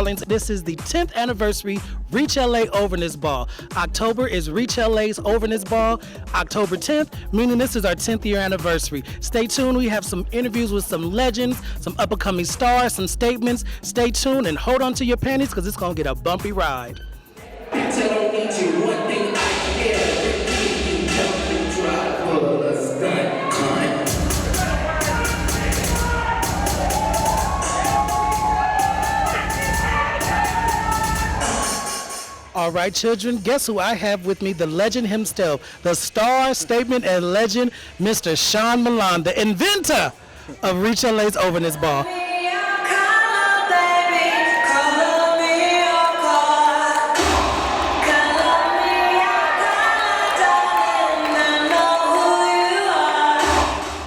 darlings. This is the 10th anniversary Reach LA Ovahness Ball. October is Reach LA's Ovahness Ball. October 10th, meaning this is our 10th year anniversary. Stay tuned. We have some interviews with some legends, some up-and-coming stars, some statements. Stay tuned and hold on to your panties because it's going to get a bumpy ride. All right, children, guess who I have with me? The legend himself, the star, statement, and legend, Mr. Sean Milan, the inventor of Reach LA's Ovahness Ball.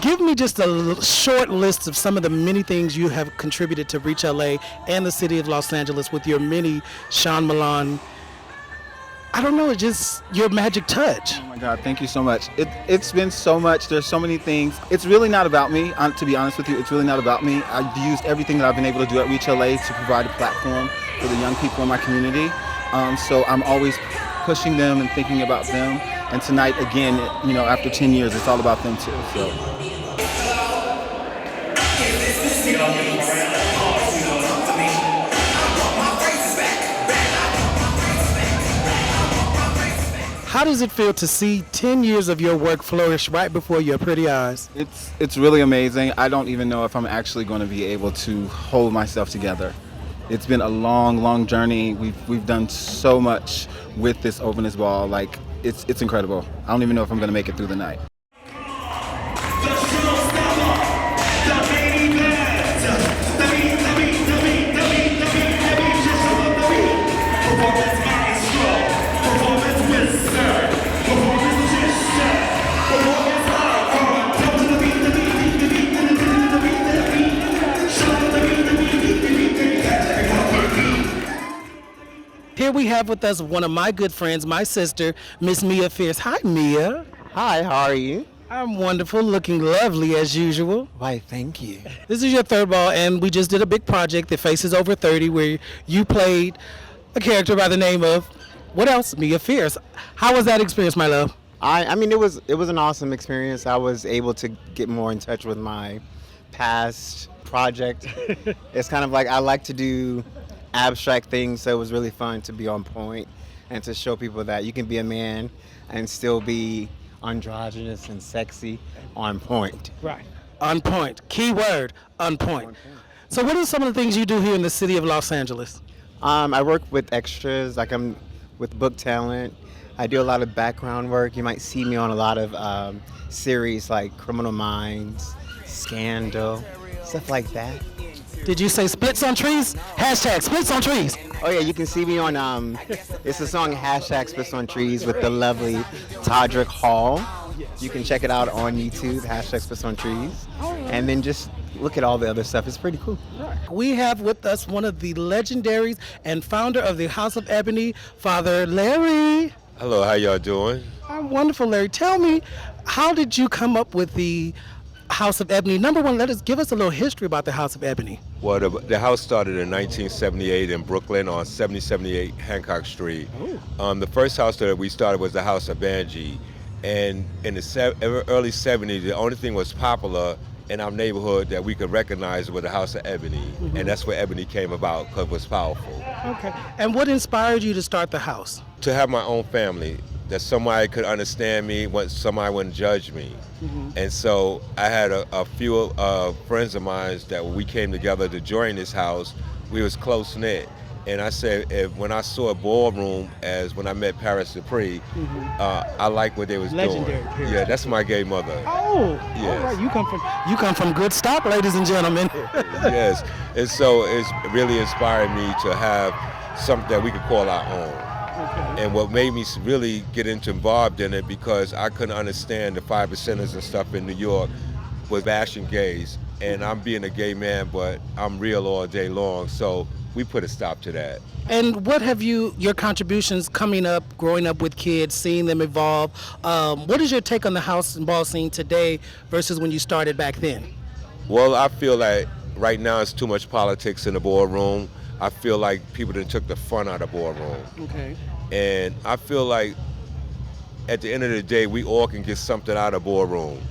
Give me just a short list of some of the many things you have contributed to Reach LA and the city of Los Angeles with your mini Sean Milan. I don't know, it's just your magic touch. Oh my God, thank you so much. It's been so much, there's so many things. It's really not about me, to be honest with you, it's really not about me. I've used everything that I've been able to do at Reach LA to provide a platform for the young people in my community. So I'm always pushing them and thinking about them. And tonight, again, you know, after 10 years, it's all about them too. So. How does it feel to see 10 years of your work flourish right before your pretty eyes? It's really amazing. I don't even know if I'm actually going to be able to hold myself together. It's been a long, long journey. We've done so much with this Ovahness Ball. Like, it's incredible. I don't even know if I'm going to make it through the night. Here we have with us one of my good friends, my sister, Miss Mia Fierce. Hi, Mia. Hi, how are you? I'm wonderful, looking lovely as usual. Why, thank you. This is your third ball, and we just did a big project, The Faces Over 30, where you played a character by the name of, what else? Mia Fierce. How was that experience, my love? I mean, it was an awesome experience. I was able to get more in touch with my past project. It's kind of like I like to do abstract things, so it was really fun to be on point and to show people that you can be a man and still be androgynous and sexy on point. Right. On point. Key word, on point. So what are some of the things you do here in the city of Los Angeles? I work with extras, like I'm with book talent. I do a lot of background work. You might see me on a lot of series like Criminal Minds, Scandal, stuff like that. Did you say splits on trees? Hashtag splits on trees. Oh yeah, you can see me on, it's the song Hashtag Splits on Trees with the lovely Todrick Hall. You can check it out on YouTube, Hashtag Splits on Trees. And then just look at all the other stuff. It's pretty cool. We have with us one of the legendaries and founder of the House of Ebony, Father Larry. Hello, how y'all doing? I'm wonderful, Larry. Tell me, how did you come up with the House of Ebony? Number one, give us a little history about the House of Ebony. Well, the house started in 1978 in Brooklyn on 7078 Hancock Street. The first house that we started was the House of Banji. And in the early 70s, the only thing was popular in our neighborhood that we could recognize was the House of Ebony. And that's where Ebony came about because it was powerful. Okay. And what inspired you to start the house? To have my own family, that somebody could understand me, somebody wouldn't judge me. And so I had a few friends of mine that when we came together to join this house, we was close-knit. And I said, when I saw a ballroom, as when I met Paris Dupree, I like what they was Legendary doing. period. Yeah, that's my gay mother. Oh, yes. All right. You come from good stock, ladies and gentlemen. Yes, and so it's really inspired me to have something that we could call our own. Okay. And what made me really get involved in it, because I couldn't understand the 5%ers and stuff in New York was bashing gays. And I'm being a gay man, but I'm real all day long. So we put a stop to that. And what have your contributions coming up, growing up with kids, seeing them evolve? What is your take on the house and ball scene today versus when you started back then? Well, I feel like right now it's too much politics in the ballroom. I feel like people that took the fun out of ballroom. Okay. And I feel like at the end of the day, we all can get something out of ballroom.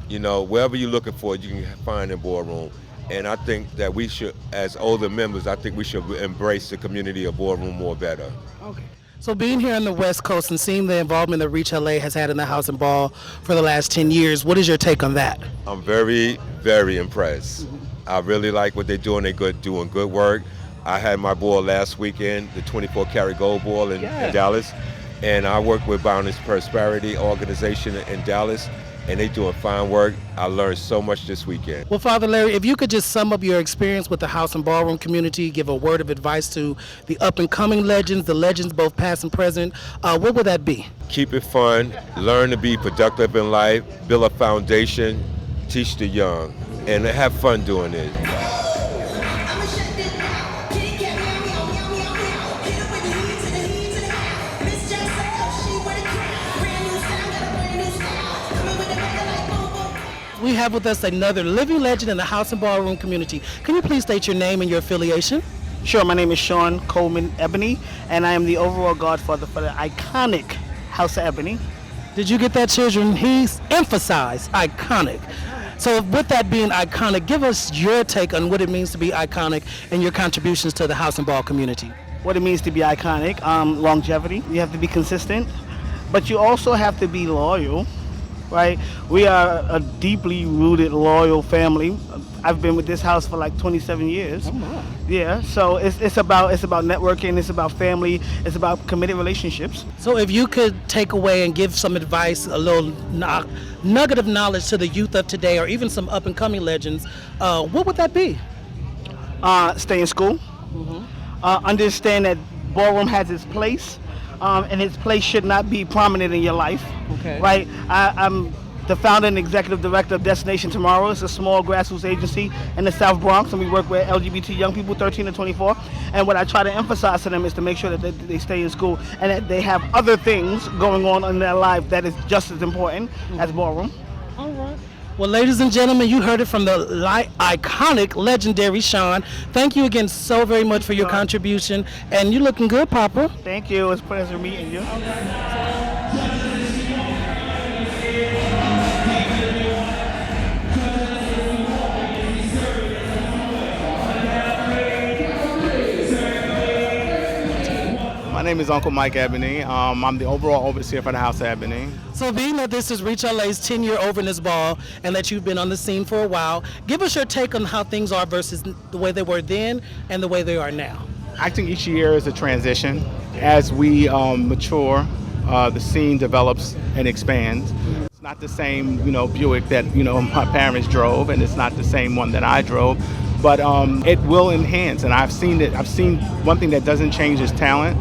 You know, wherever you're looking for, you can find in ballroom. And I think that we should, as older members, I think we should embrace the community of ballroom more better. Okay. So being here on the West Coast and seeing the involvement that Reach LA has had in the House and Ball for the last 10 years, what is your take on that? I'm very, very impressed. I really like what they're doing. They're doing good work. I had my ball last weekend, the 24 karat gold ball in Dallas. And I work with Ovahness Prosperity Organization in Dallas, and they doing fine work. I learned so much this weekend. Well, Father Larry, if you could just sum up your experience with the house and ballroom community, give a word of advice to the up-and-coming legends, the legends both past and present, what would that be? Keep it fun, learn to be productive in life, build a foundation, teach the young, and have fun doing it. We have with us another living legend in the house and ballroom community. Can you please state your name and your affiliation? Sure, my name is Sean Coleman Ebony, and I am the overall godfather for the iconic House of Ebony. Did you get that, children? He's emphasized iconic. So with that being iconic, give us your take on what it means to be iconic and your contributions to the house and ball community. What it means to be iconic, longevity. You have to be consistent, but you also have to be loyal, right? We are a deeply rooted, loyal family. I've been with this house for like 27 years. Oh my. Yeah, so it's about networking, it's about family, it's about committed relationships. So if you could take away and give some advice, a little nugget of knowledge to the youth of today, or even some up-and-coming legends, what would that be? Stay in school. Understand that ballroom has its place, and its place should not be prominent in your life. Okay. Right? I'm the founder and executive director of Destination Tomorrow. It's a small grassroots agency in the South Bronx, and we work with LGBT young people 13 to 24. And what I try to emphasize to them is to make sure that they stay in school and that they have other things going on in their life that is just as important as ballroom. All right. Well, ladies and gentlemen, you heard it from the iconic, legendary Sean. Thank you again so very much for your contribution. And you looking good, Papa. Thank you. It's a pleasure meeting you. My name is Uncle Mike Ebony. I'm the overall overseer for the House of Ebony. So being that this is Reach LA's 10-year Ovahness Ball and that you've been on the scene for a while, give us your take on how things are versus the way they were then and the way they are now. I think each year is a transition. As we mature, the scene develops and expands. It's not the same, Buick that, my parents drove, and it's not the same one that I drove. But it will enhance, and I've seen one thing that doesn't change is talent.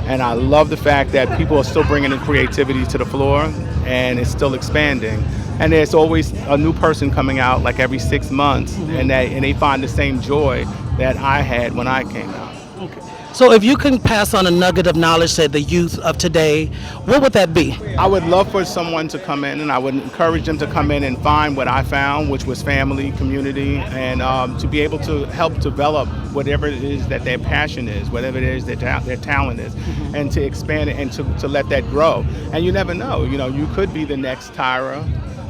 And I love the fact that people are still bringing in creativity to the floor, and it's still expanding. And there's always a new person coming out like every 6 months, and they find the same joy that I had when I came out. Okay. So if you can pass on a nugget of knowledge to the youth of today, what would that be? I would love for someone to come in, and I would encourage them to come in and find what I found, which was family, community, and to be able to help develop whatever it is that their passion is, whatever it is that their talent is, and to expand it and to let that grow. And you never know, you could be the next Tyra,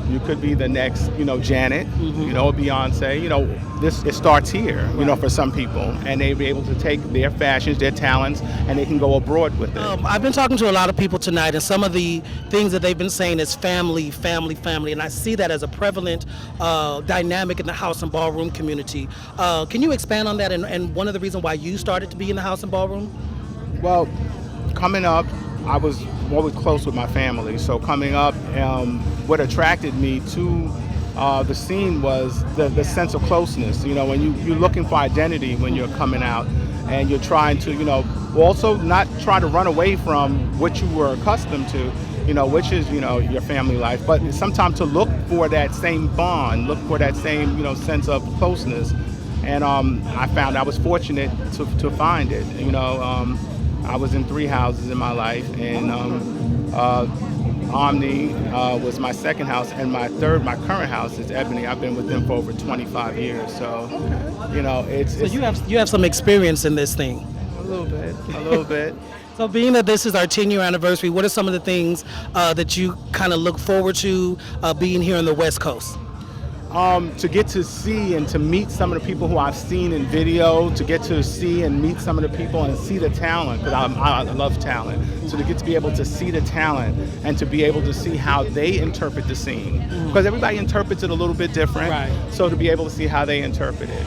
you could be the next, Janet, Beyonce. It starts here, for some people, and they be able to take their fashions, their talents, and they can go abroad with it. I've been talking to a lot of people tonight, and some of the things that they've been saying is family, family, family, and I see that as a prevalent dynamic in the house and ballroom community. Can you expand on that and one of the reasons why you started to be in the house and ballroom? Well, coming up, I was always close with my family, so coming up, what attracted me to the scene was the sense of closeness. When you're looking for identity when you're coming out, and you're trying to, also not try to run away from what you were accustomed to, which is, your family life, but sometimes to look for that same bond, look for that same, sense of closeness. And I found I was fortunate to find it. I was in 3 houses in my life, and Omni was my second house, and my current house is Ebony. I've been with them for over 25 years, so it's So you have some experience in this thing. a little bit. So being that this is our 10-year anniversary, what are some of the things that you kind of look forward to being here on the West Coast? To get to see and to meet some of the people who I've seen in video, to get to see and meet some of the people and see the talent, because I love talent. So to get to be able to see the talent and to be able to see how they interpret the scene, because everybody interprets it a little bit different. Right. So to be able to see how they interpret it.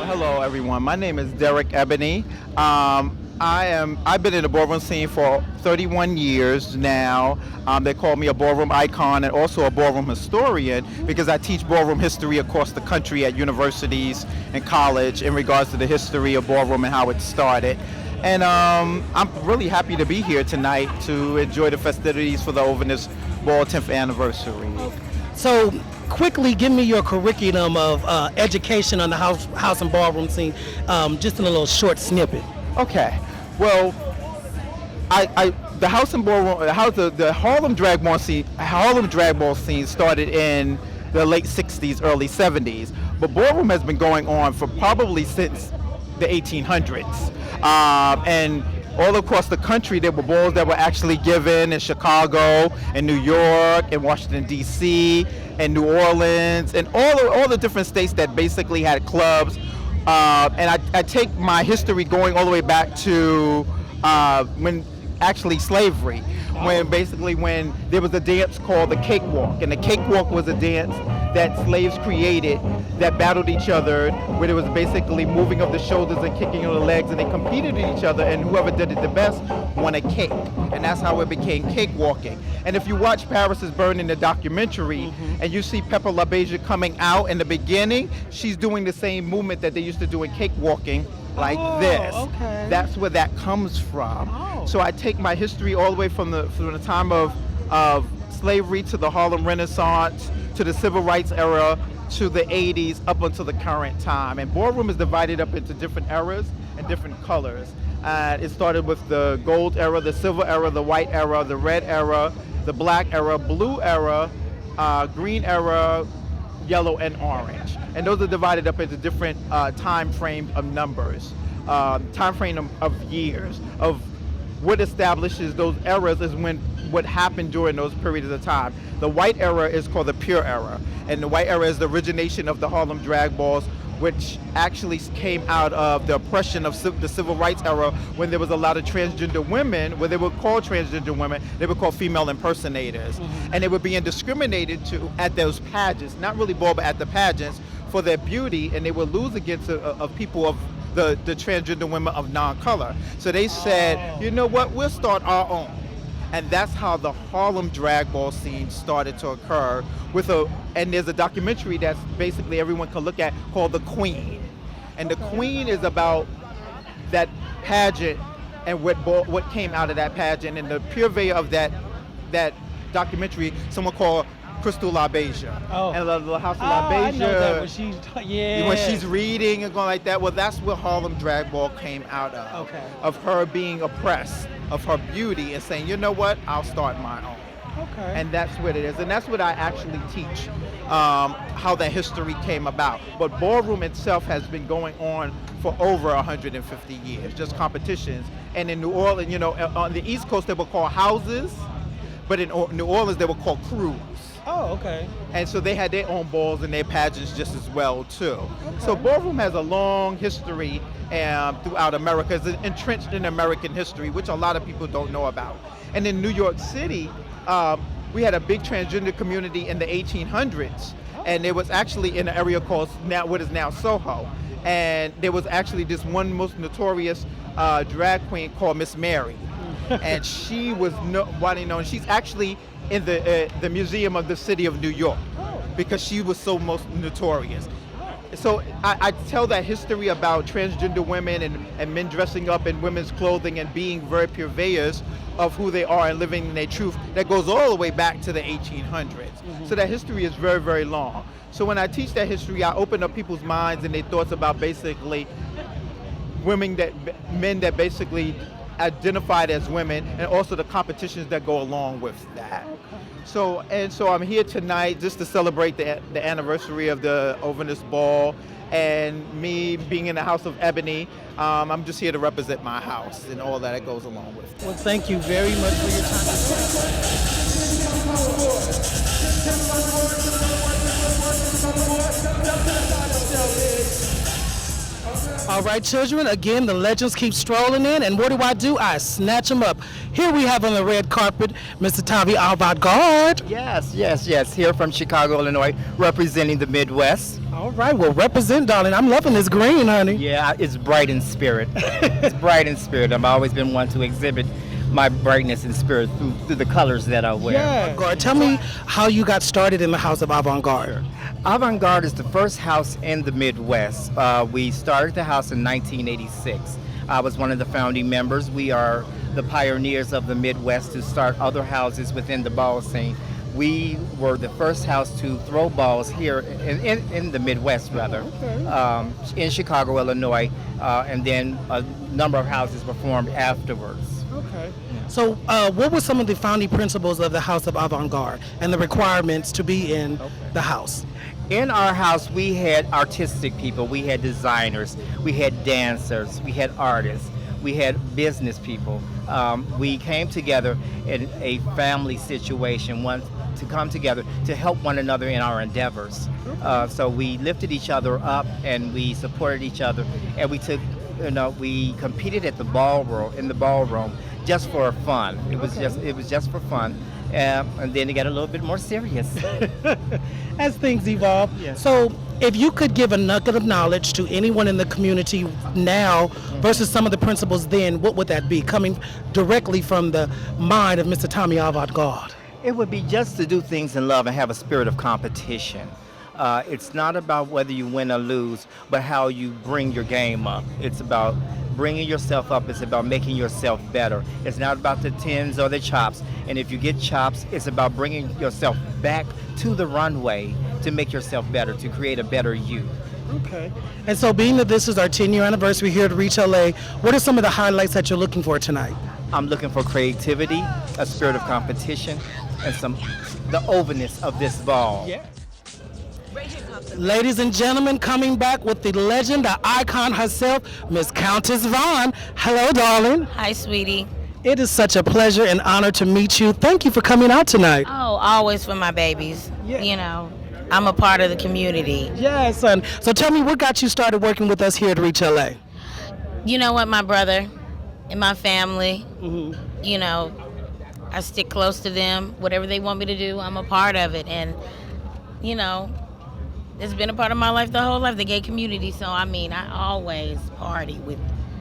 Hello, everyone. My name is Derek Ebony. I've been in the ballroom scene for 31 years now. They call me a ballroom icon and also a ballroom historian because I teach ballroom history across the country at universities and college in regards to the history of ballroom and how it started. And I'm really happy to be here tonight to enjoy the festivities for the Ovahness Ball 10th anniversary. So quickly give me your curriculum of education on the house and ballroom scene, just in a little short snippet. Okay, well, the house and ballroom, the Harlem drag ball scene started in the late '60s, early '70s, but ballroom has been going on for probably since the 1800s, and all across the country there were balls that were actually given in Chicago, in New York, in Washington D.C., and New Orleans, and all the different states that basically had clubs. And I take my history going all the way back to when actually slavery, when there was a dance called the cakewalk, and the cakewalk was a dance that slaves created that battled each other, where it was basically moving of the shoulders and kicking of the legs, and they competed with each other, and whoever did it the best won a cake, and that's how it became cakewalking. And if you watch Paris is Burning, the documentary, and you see Pepper LaBeija coming out in the beginning, she's doing the same movement that they used to do in cakewalking, like this. Okay. That's where that comes from. Oh. So I take my history all the way from the time of slavery to the Harlem Renaissance to the Civil Rights era to the 80s up until the current time. And ballroom is divided up into different eras and different colors. It started with the gold era, the silver era, the white era, the red era, the black era, blue era, green era, yellow, and orange. And those are divided up into different time frames of numbers, time frame of years. Of what establishes those eras is what happened during those periods of time. The white era is called the pure era, and the white era is the origination of the Harlem drag balls, which actually came out of the oppression of the civil rights era, when there was a lot of transgender women, where they were called transgender women, they were called female impersonators. And they were being discriminated to at those pageants, not really ball, but at the pageants, for their beauty, and they would lose against people of the transgender women of non-color. So they said, you know what, we'll start our own. And that's how the Harlem drag ball scene started to occur and there's a documentary that's basically everyone can look at called The Queen. And The Queen is about that pageant and what came out of that pageant, and the purveyor of that documentary, someone called Crystal LaBeija. Oh. And the House of I LaBeija. know that when she's, yeah. When she's reading and going like that, well, that's where Harlem drag ball came out of. Okay. Of her being oppressed, of her beauty, and saying, you know what, I'll start my own. Okay. And that's what it is. And that's what I actually teach, how that history came about. But ballroom itself has been going on for over 150 years, just competitions. And in New Orleans, on the East Coast, they were called houses, but in New Orleans, they were called crews. Oh, okay. And so they had their own balls and their pageants just as well, too. So ballroom has a long history throughout America. It's entrenched in American history, which a lot of people don't know about. And in New York City, we had a big transgender community in the 1800s. And it was actually in an area called what is now Soho. And there was actually this one most notorious drag queen called Miss Mary. And she was widely known. She's actually in the Museum of the City of New York because she was so most notorious. So I tell that history about transgender women and men dressing up in women's clothing and being very purveyors of who they are and living in their truth that goes all the way back to the 1800s. So that history is very, very long. So when I teach that history, I open up people's minds and their thoughts about basically men that basically identified as women, and also the competitions that go along with that. So I'm here tonight just to celebrate the anniversary of the Ovahness Ball, and me being in the House of Ebony. I'm just here to represent my house and all that goes along with it. Well, thank you very much for your time. All right, children, again, the legends keep strolling in, and what do? I snatch them up. Here we have on the red carpet, Mr. Tommy Avant-Garde. Yes. Here from Chicago, Illinois, representing the Midwest. All right, well, represent, darling. I'm loving this green, honey. Yeah, it's bright in spirit. It's bright in spirit. I've always been one to exhibit my brightness in spirit through the colors that I wear. Yeah. Tell me how you got started in the House of Avant-Garde. Avant-Garde is the first house in the Midwest. We started the house in 1986. I was one of the founding members. We are the pioneers of the Midwest to start other houses within the ball scene. We were the first house to throw balls here in the Midwest, rather, in Chicago, Illinois, and then a number of houses were formed afterwards. Okay. So what were some of the founding principles of the House of Avant-Garde and the requirements to be in the house? In our house, we had artistic people, we had designers, we had dancers, we had artists, we had business people. We came together in a family situation, to come together to help one another in our endeavors. So we lifted each other up and we supported each other, and we competed at the ballroom just for fun. It was just for fun. And then it got a little bit more serious. As things evolve. Yes. So if you could give a nugget of knowledge to anyone in the community now versus some of the principles then, what would that be, coming directly from the mind of Mr. Tommy Avant-Garde? It would be just to do things in love and have a spirit of competition. It's not about whether you win or lose, but how you bring your game up. It's about bringing yourself up. It's about making yourself better. It's not about the tins or the chops. And if you get chops, it's about bringing yourself back to the runway to make yourself better, to create a better you. Okay. And so being that this is our 10-year anniversary here at Reach LA, what are some of the highlights that you're looking for tonight? I'm looking for creativity, a spirit of competition, and the Ovahness of this ball. Yeah. Ladies and gentlemen, coming back with the legend, the icon herself, Miss Countess Vaughn. Hello, darling. Hi, sweetie. It is such a pleasure and honor to meet you. Thank you for coming out tonight. Oh, always for my babies. Yeah. I'm a part of the community. Yes, son. So tell me, what got you started working with us here at Reach LA? You know what, my brother and my family, Mm-hmm. I stick close to them. Whatever they want me to do, I'm a part of it. And, it's been a part of my life the whole life, the gay community. So, I always party with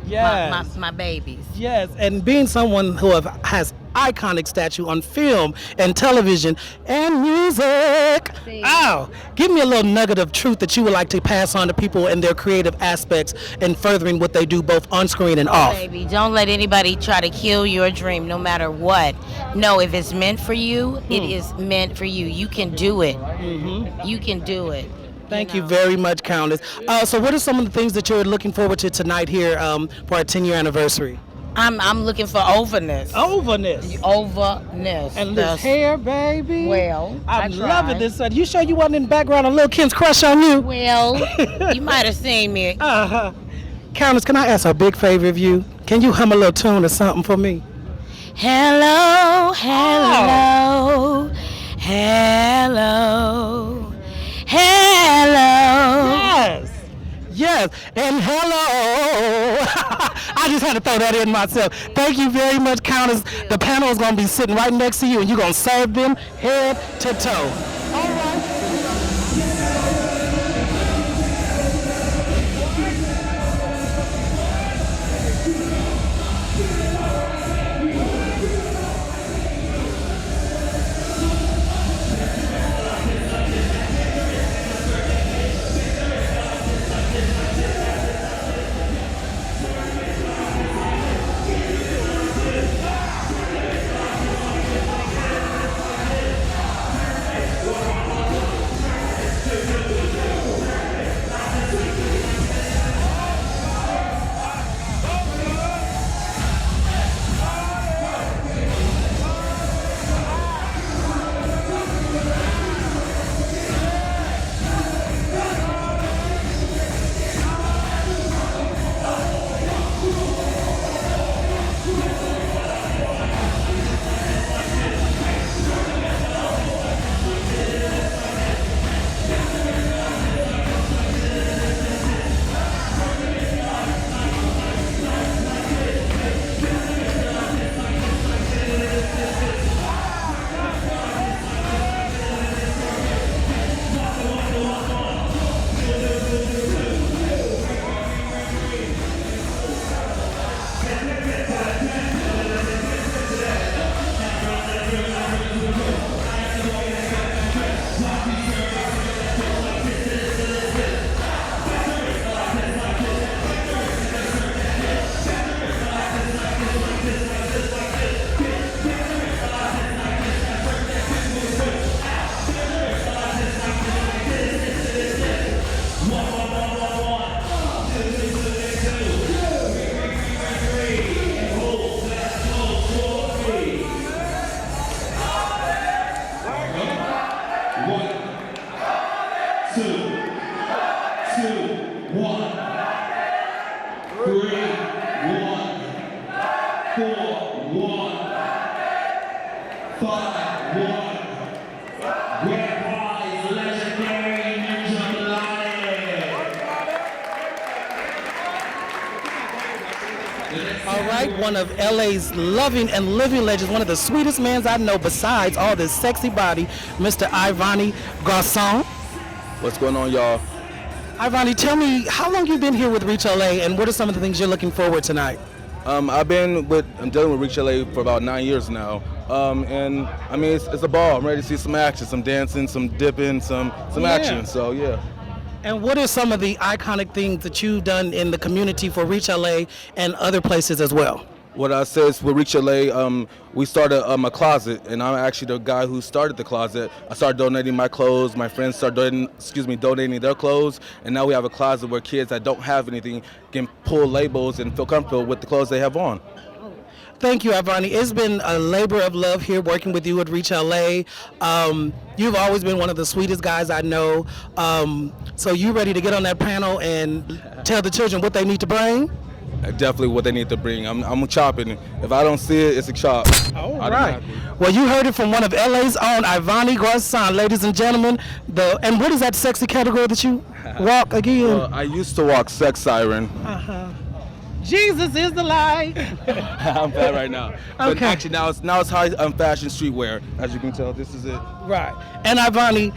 my babies. Yes, and being someone who has iconic stature on film and television and music. Oh, give me a little nugget of truth that you would like to pass on to people in their creative aspects and furthering what they do both on screen and off. Baby, don't let anybody try to kill your dream, no matter what. No, if it's meant for you, it is meant for you. You can do it. Mm-hmm. You can do it. Thank you very much, Countess. So what are some of the things that you're looking forward to tonight here for our 10-year anniversary? I'm looking for Ovahness. Ovahness. Ovahness. And this hair, baby. Well, I'm I loving tried. this. You sure you wasn't in the background of Lil' Kim's crush on you? Well, you might have seen me. Uh-huh. Countess, can I ask a big favor of you? Can you hum a little tune or something for me? Hello, hello, hello, hello. Yes. Yes. And hello. I just had to throw that in myself. Thank you very much, Countess. The panel is going to be sitting right next to you, and you're going to serve them head to toe. All right. All right, one of LA's loving and living legends, one of the sweetest men I know besides all this sexy body, Mr. Ovahness Garçon. What's going on, y'all? Ovahness, tell me, how long you been here with Reach LA, and what are some of the things you're looking forward tonight? I'm dealing with Reach LA for about 9 years now. And I mean, it's a ball. I'm ready to see some action, some dancing, some dipping, some action. So yeah. And what are some of the iconic things that you've done in the community for Reach LA and other places as well? What I say is with Reach LA, we started a closet, and I'm actually the guy who started the closet. I started donating my clothes. My friends started donating their clothes, and now we have a closet where kids that don't have anything can pull labels and feel comfortable with the clothes they have on. Thank you, Ovahness. It's been a labor of love here working with you at Reach LA. You've always been one of the sweetest guys I know. So you ready to get on that panel and tell the children what they need to bring? Definitely what they need to bring. I'm chopping. If I don't see it, it's a chop. All right. Well, you heard it from one of LA's own, Ovahness Garçon, ladies and gentlemen. And what is that sexy category that you walk again? Well, I used to walk sex siren. Jesus is the light. I'm bad right now. But Okay. actually now it's high fashion streetwear. As you can tell, this is it. Right. And Ovahness,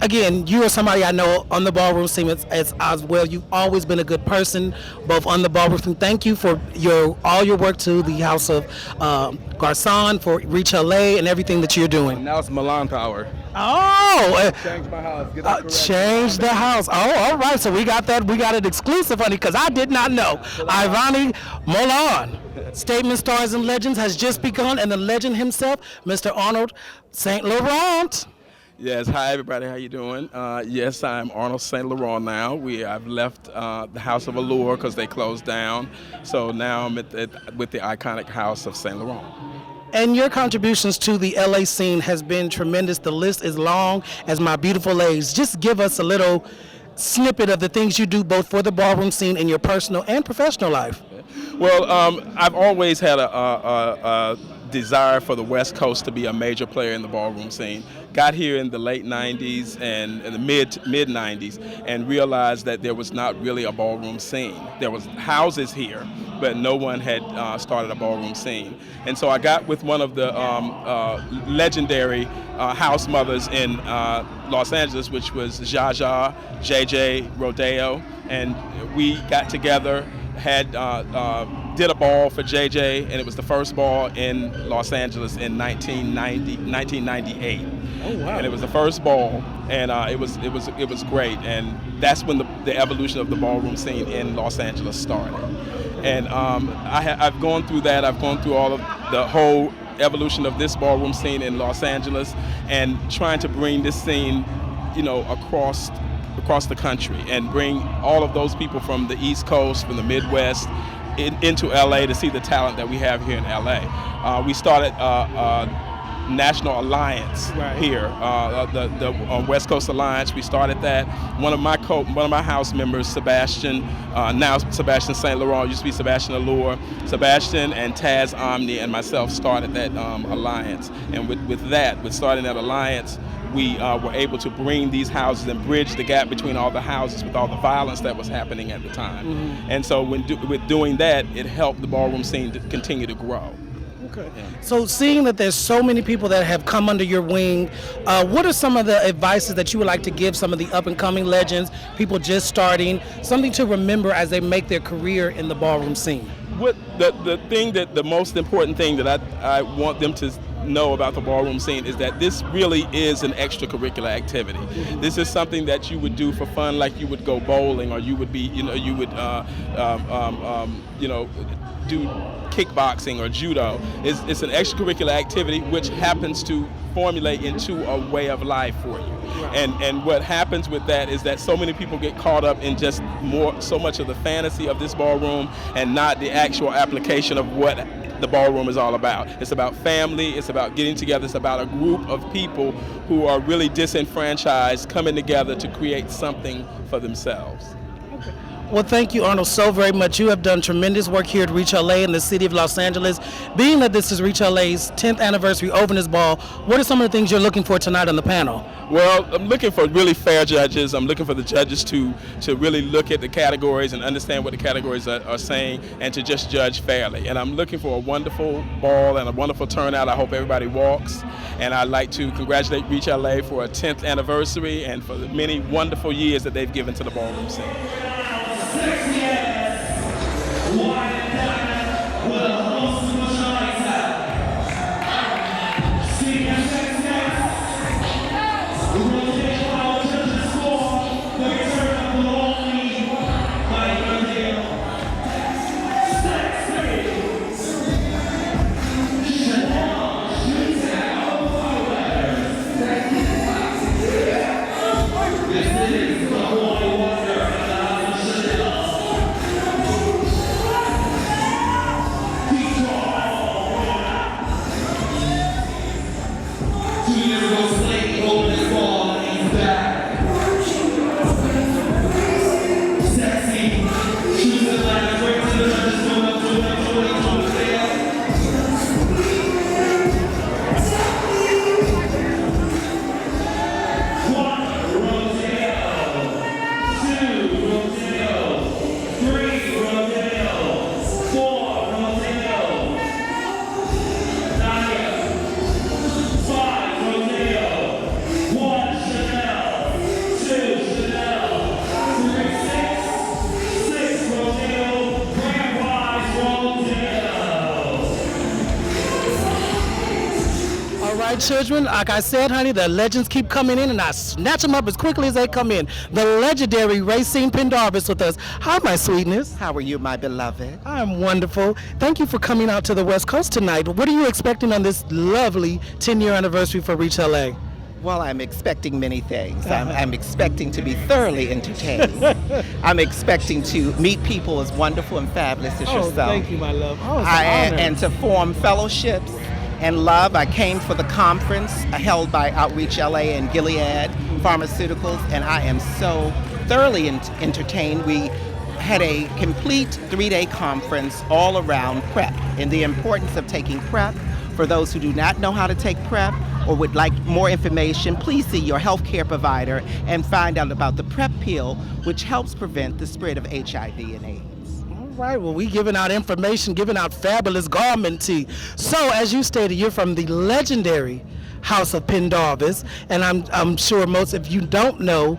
again, you are somebody I know on the ballroom scene as well. You've always been a good person, both on the ballroom scene. Thank you for all your work to the House of Garçon, for Reach LA, and everything that you're doing. Now it's Milan Power. Oh, Change my house. Get that correct. change the house. Oh, all right. So we got that. We got it exclusive, honey, because I did not know. Ovahness Milan. Statement Stars and Legends has just begun, and the legend himself, Mr. Arnold St. Laurent. Yes, hi everybody, how you doing? Yes, I'm Arnold St. Laurent now. I've left the House of Allure because they closed down. So now I'm with the iconic House of St. Laurent. And your contributions to the LA scene has been tremendous. The list is long as my beautiful ladies. Just give us a little snippet of the things you do both for the ballroom scene in your personal and professional life. Well, I've always had a desire for the West Coast to be a major player in the ballroom scene. Got here in the late 90s and in the mid 90s and realized that there was not really a ballroom scene. There was houses here, but no one had started a ballroom scene. And so I got with one of the legendary house mothers in Los Angeles, which was Jaja, JJ, Rodeo, and we got together, did a ball for JJ, and it was the first ball in Los Angeles in 1998. Oh wow! And it was the first ball, and it was great, and that's when the evolution of the ballroom scene in Los Angeles started. And I've gone through that. I've gone through all of the whole evolution of this ballroom scene in Los Angeles, and trying to bring this scene, across the country, and bring all of those people from the East Coast, from the Midwest, into LA to see the talent that we have here in LA. We started National Alliance here, the West Coast Alliance. We started that. One of my house members, Sebastian, now Sebastian St. Laurent, used to be Sebastian Allure. Sebastian and Taz Omni and myself started that alliance. And with starting that alliance, we were able to bring these houses and bridge the gap between all the houses with all the violence that was happening at the time. Mm-hmm. And so with doing that, it helped the ballroom scene to continue to grow. Okay. Yeah. So seeing that there's so many people that have come under your wing, what are some of the advices that you would like to give some of the up-and-coming legends, people just starting, something to remember as they make their career in the ballroom scene? The most important thing that I want them to know about the ballroom scene is that this really is an extracurricular activity. Mm-hmm. This is something that you would do for fun, like you would go bowling, or you would do kickboxing or judo. It's an extracurricular activity which happens to formulate into a way of life for you. Right. And what happens with that is that so many people get caught up in just so much of the fantasy of this ballroom and not the actual application of what the ballroom is all about. It's about family, it's about getting together, it's about a group of people who are really disenfranchised coming together to create something for themselves. Well, thank you, Arnold, so very much. You have done tremendous work here at Reach LA in the city of Los Angeles. Being that this is Reach LA's 10th anniversary Ovahness Ball, what are some of the things you're looking for tonight on the panel? Well, I'm looking for really fair judges. I'm looking for the judges to really look at the categories and understand what the categories are saying, and to just judge fairly. And I'm looking for a wonderful ball and a wonderful turnout. I hope everybody walks. And I'd like to congratulate Reach LA for a 10th anniversary and for the many wonderful years that they've given to the ballroom scene. Children, like I said, honey, the legends keep coming in, and I snatch them up as quickly as they come in. The legendary Racine Pendarvis with us. Hi, my sweetness. How are you, my beloved? I'm wonderful. Thank you for coming out to the West Coast tonight. What are you expecting on this lovely 10-year anniversary for Reach LA? Well, I'm expecting many things. I'm expecting to be thoroughly entertained. I'm expecting to meet people as wonderful and fabulous as yourself. Thank you, my love. Oh, it's an honor. And to form fellowships and love. I came for the conference held by Outreach LA and Gilead Pharmaceuticals, and I am so thoroughly entertained. We had a complete 3-day conference all around PrEP and the importance of taking PrEP. For those who do not know how to take PrEP or would like more information, please see your healthcare provider and find out about the PrEP pill, which helps prevent the spread of HIV and AIDS. All right, well, we giving out information, giving out fabulous garment tea. So, as you stated, you're from the legendary House of Pendarvis, and I'm sure most of you don't know,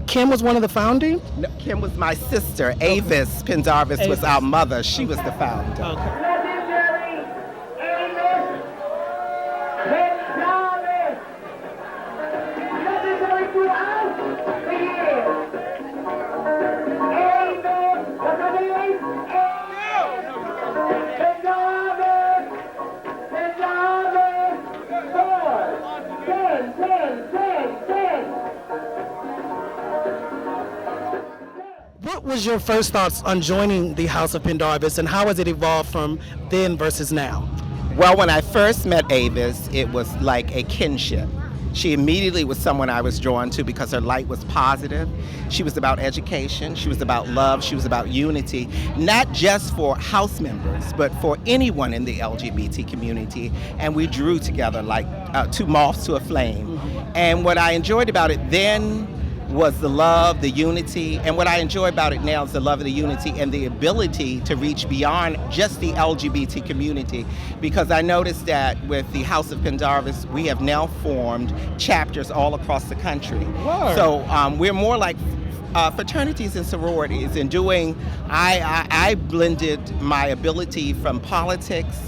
Kim was one of the founding? No, Kim was my sister. Avis Pendarvis was our mother. She was the founder. Okay. What was your first thoughts on joining the House of Pendarvis, and how has it evolved from then versus now? Well, when I first met Avis, it was like a kinship. She immediately was someone I was drawn to because her light was positive. She was about education, she was about love, she was about unity, not just for House members, but for anyone in the LGBT community. And we drew together like two moths to a flame. And what I enjoyed about it then was the love, the unity, and what I enjoy about it now is the love and the unity and the ability to reach beyond just the LGBT community, because I noticed that with the House of Pendarvis, we have now formed chapters all across the country. Word. So we're more like fraternities and sororities, and I blended my ability from politics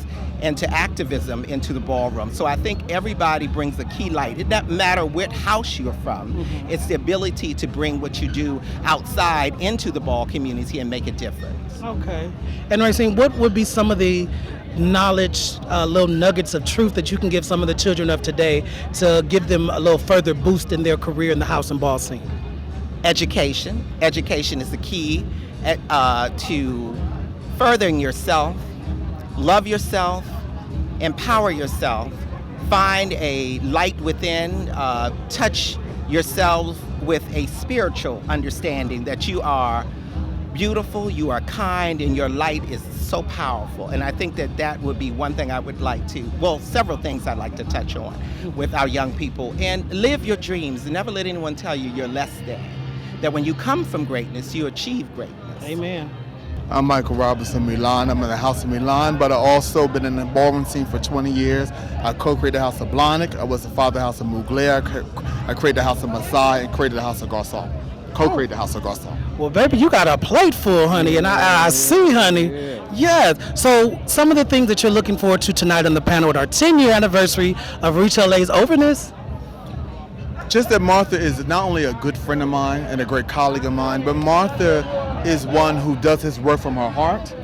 and to activism into the ballroom. So I think everybody brings a key light. It doesn't matter what house you're from. It's the ability to bring what you do outside into the ball community and make a difference. Okay. And Racine, what would be some of the knowledge, little nuggets of truth that you can give some of the children of today to give them a little further boost in their career in the house and ball scene? Education. Education is the key to furthering yourself. Love yourself, empower yourself, find a light within, touch yourself with a spiritual understanding that you are beautiful, you are kind, and your light is so powerful. And I think that would be one thing I would like to, well, several things I'd like to touch on with our young people. And live your dreams. Never let anyone tell you you're less than. That when you come from greatness, you achieve greatness. Amen. I'm Michael Robinson Milan. I'm in the House of Milan, but I've also been in the ballroom scene for 20 years. I co-created the House of Blahnik. I was the father of the House of Mugler. I created the House of Masai and created the House of Garçon. Co-created the House of Garçon. Well, baby, you got a plate full, honey, and I see, honey. Yes. So some of the things that you're looking forward to tonight on the panel at our 10-year anniversary of Reach LA's Ovahness. Just that Martha is not only a good friend of mine and a great colleague of mine, but Martha is one who does his work from her heart.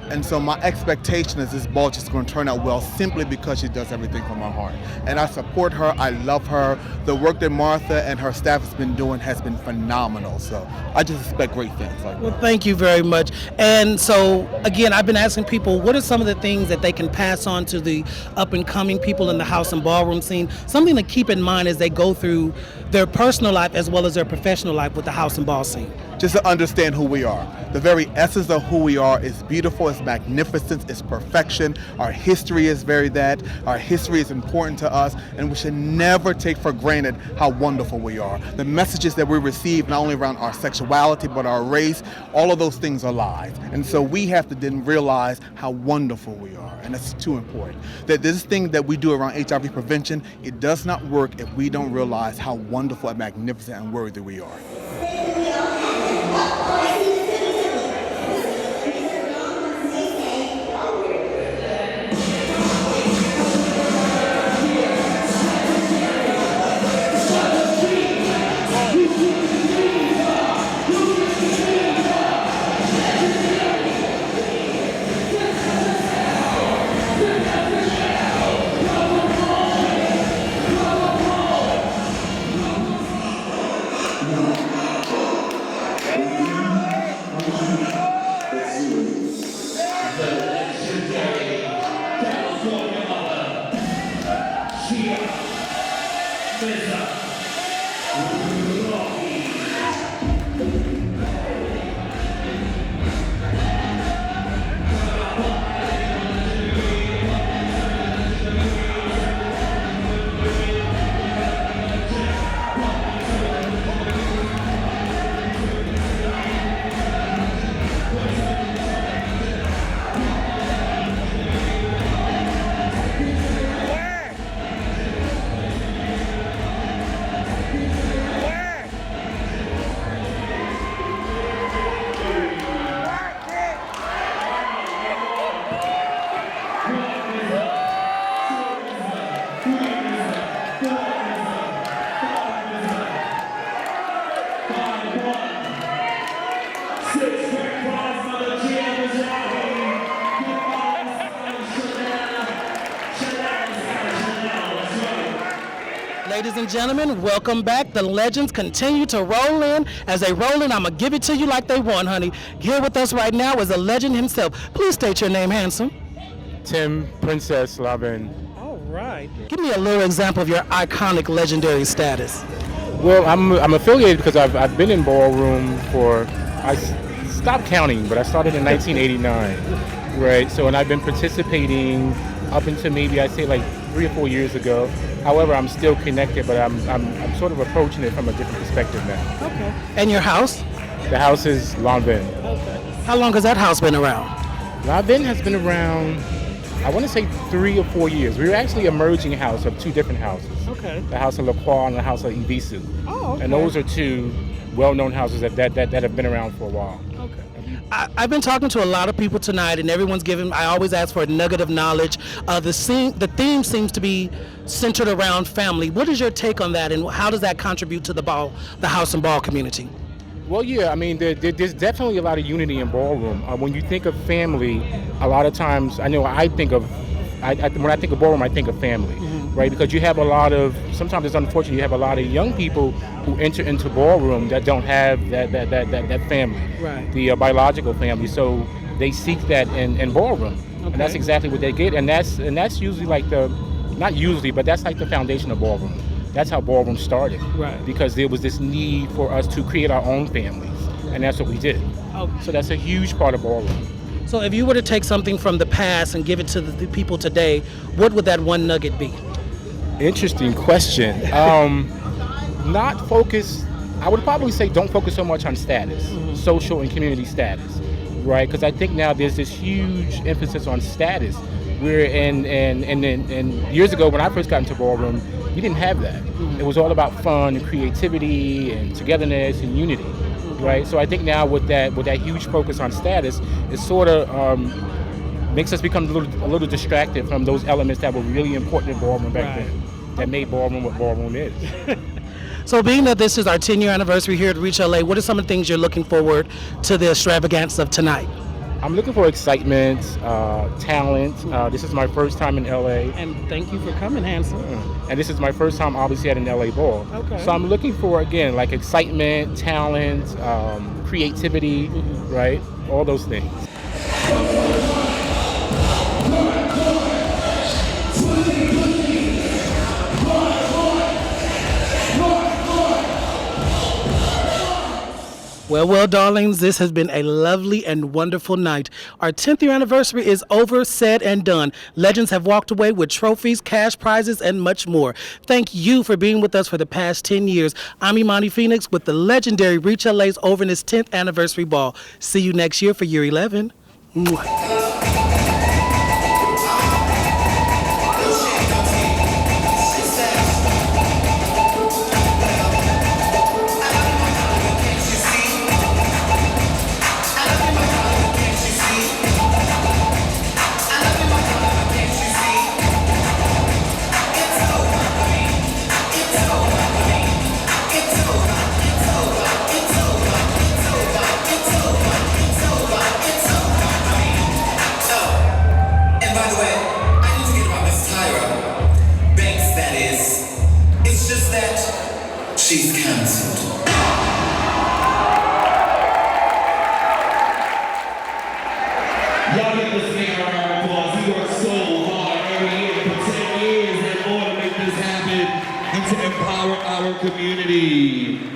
And so my expectation is this ball just going to turn out well simply because she does everything from her heart. And I support her. I love her. The work that Martha and her staff has been doing has been phenomenal. So I just expect great things. Well, thank you very much. And so, again, I've been asking people, what are some of the things that they can pass on to the up-and-coming people in the house and ballroom scene? Something to keep in mind as they go through their personal life as well as their professional life with the house and ball scene. Just to understand who we are. The very essence of who we are is beautiful, it's magnificent, it's perfection. Our history is very that. Our history is important to us, and we should never take for granted how wonderful we are. The messages that we receive, not only around our sexuality, but our race, all of those things are lies. And so we have to then realize how wonderful we are, and that's too important. That this thing that we do around HIV prevention, it does not work if we don't realize how wonderful and magnificent and worthy we are. Ladies and gentlemen, welcome back. The legends continue to roll in. As they roll in, I'm going to give it to you like they want, honey. Here with us right now is a legend himself. Please state your name, handsome. Tim Princess Lavin. All right. Give me a little example of your iconic legendary status. Well, I'm affiliated because I've been in ballroom I stopped counting, but I started in 1989, right? So, and I've been participating up until maybe I'd say like 3 or 4 years ago. However, I'm still connected, but I'm sort of approaching it from a different perspective now. Okay. And your house? The house is Lanvin. Okay. How long has that house been around? Lanvin has been around, I want to say 3 or 4 years. We were actually a merging house of 2 different houses. Okay. The house of La Croix and the house of Ibisu. Oh, okay. And those are 2 well-known houses that have been around for a while. Okay. I've been talking to a lot of people tonight, and everyone's giving. I always ask for a nugget of knowledge. The theme seems to be centered around family. What is your take on that, and how does that contribute to the house and ball community? Well, yeah, I mean, there's definitely a lot of unity in ballroom. When you think of family, a lot of times, I know when I think of ballroom, I think of family, right? Because you have a lot of, sometimes it's unfortunate, you have a lot of young people who enter into ballroom that don't have that family, right? The biological family. So they seek that in ballroom, okay. And that's exactly what they get. And that's usually like not usually, but that's like the foundation of ballroom. That's how ballroom started, right? Because there was this need for us to create our own families, and that's what we did. Okay. So that's a huge part of ballroom. So if you were to take something from the past and give it to the people today, what would that one nugget be? Interesting question. Not focus, I would probably say don't focus so much on status, social and community status, right? Because I think now there's this huge emphasis on status. And years ago when I first got into ballroom, we didn't have that. It was all about fun and creativity and togetherness and unity. Right, so I think now with that huge focus on status, it sort of makes us become a little distracted from those elements that were really important in ballroom back then, that made ballroom what ballroom is. So being that this is our 10-year anniversary here at Reach LA, what are some of the things you're looking forward to the extravaganza of tonight? I'm looking for excitement, talent. This is my first time in LA. And thank you for coming, handsome. And this is my first time, obviously, at an LA ball. Okay. So I'm looking for, again, like excitement, talent, creativity, right? All those things. Well, darlings, this has been a lovely and wonderful night. Our 10th year anniversary is over, said, and done. Legends have walked away with trophies, cash prizes, and much more. Thank you for being with us for the past 10 years. I'm Imani Phoenix with the legendary Reach LA's Ovahness 10th anniversary ball. See you next year for year 11. Mwah. empower our community.